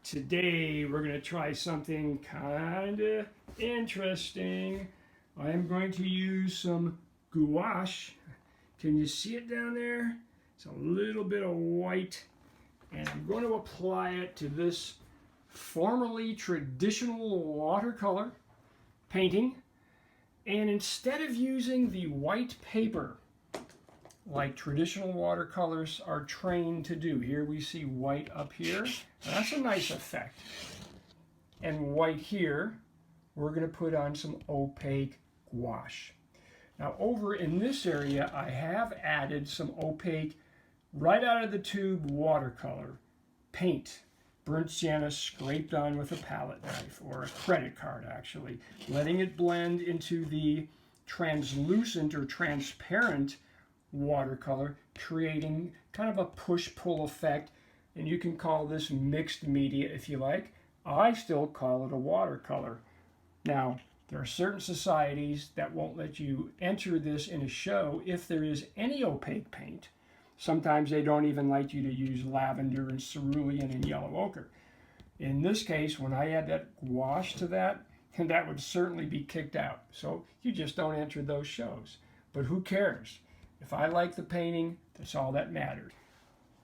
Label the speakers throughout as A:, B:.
A: Today we're going to try something kind of interesting. I am going to use some gouache. Can you see it down there? It's a little bit of white, and I'm going to apply it to this formerly traditional watercolor painting. And instead of using the white paper like traditional watercolors are trained to do, here we see white up here. That's a nice effect. And white here, we're going to put on some opaque gouache. Now over in this area, I have added some opaque, right out of the tube watercolor paint. Burnt sienna scraped on with a palette knife, or a credit card actually. Letting it blend into the translucent or transparent watercolor, creating kind of a push-pull effect. And you can call this mixed media if you like. I still call it a watercolor. Now, there are certain societies that won't let you enter this in a show if there is any opaque paint. Sometimes they don't even like you to use lavender and cerulean and yellow ochre. In this case, when I add that gouache to that, and that would certainly be kicked out. So you just don't enter those shows. But who cares? If I like the painting, that's all that matters.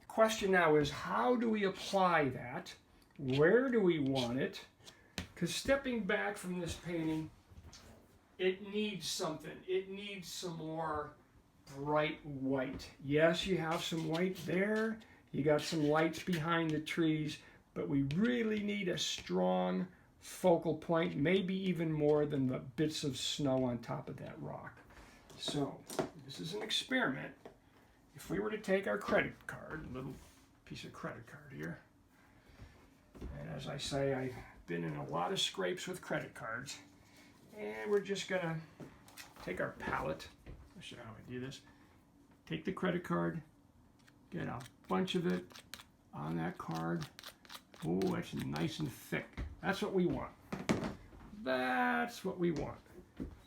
A: The question now is, how do we apply that? Where do we want it? Because stepping back from this painting, it needs something. It needs some more bright white. Yes, you have some white there. You got some lights behind the trees, but we really need a strong focal point, maybe even more than the bits of snow on top of that rock. So, this is an experiment. If we were to take our credit card, a little piece of credit card here, and as I say, I've been in a lot of scrapes with credit cards, and we're just gonna take our palette. I'll show you how I do this. Take the credit card, get a bunch of it on that card. Oh, that's nice and thick. That's what we want. That's what we want.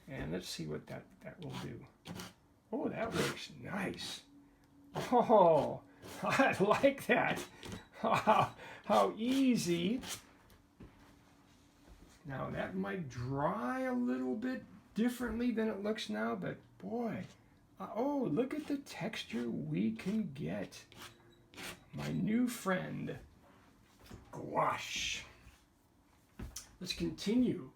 A: And let's see what that will do. Oh, that looks nice. Oh, I like that. How easy. Now that might dry a little bit differently than it looks now, but boy, oh, look at the texture we can get. My new friend, gouache. Let's continue.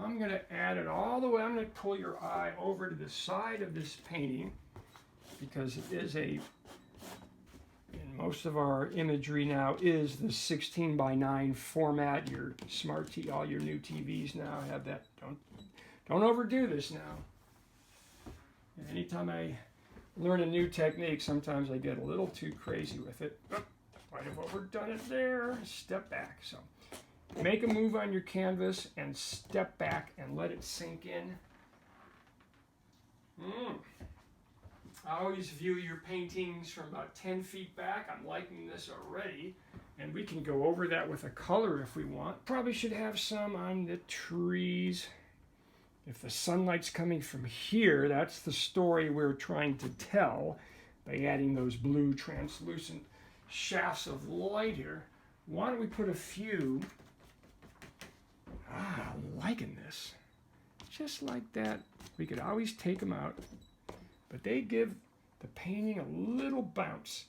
A: I'm going to add it all the way. I'm going to pull your eye over to the side of this painting because it is and most of our imagery now is the 16:9 format. Your smart TV, all your new TVs now have that. Don't overdo this now. And anytime I learn a new technique, sometimes I get a little too crazy with it. Might have overdone it there. Step back. So make a move on your canvas and step back and let it sink in. I always view your paintings from about 10 feet back. I'm liking this already. And we can go over that with a color if we want. Probably should have some on the trees. If the sunlight's coming from here, that's the story we're trying to tell by adding those blue translucent shafts of light here. Why don't we put a few? I'm liking this. Just like that. We could always take them out, but they give the painting a little bounce.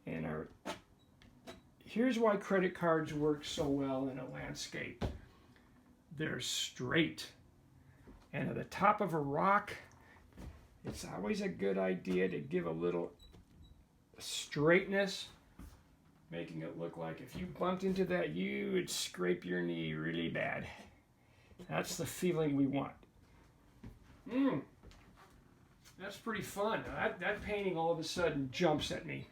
A: And here's why credit cards work so well in a landscape. They're straight. And at the top of a rock, it's always a good idea to give a little straightness, making it look like if you bumped into that, you would scrape your knee really bad. That's the feeling we want. That's pretty fun. That painting all of a sudden jumps at me.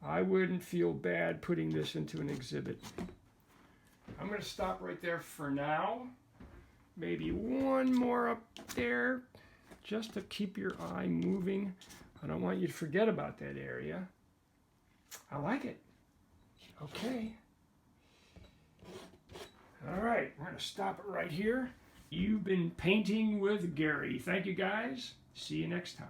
A: I wouldn't feel bad putting this into an exhibit. I'm going to stop right there for now. Maybe one more up there, just to keep your eye moving. I don't want you to forget about that area. I like it. Okay. All right, we're going to stop it right here. You've been painting with Gary. Thank you, guys. See you next time.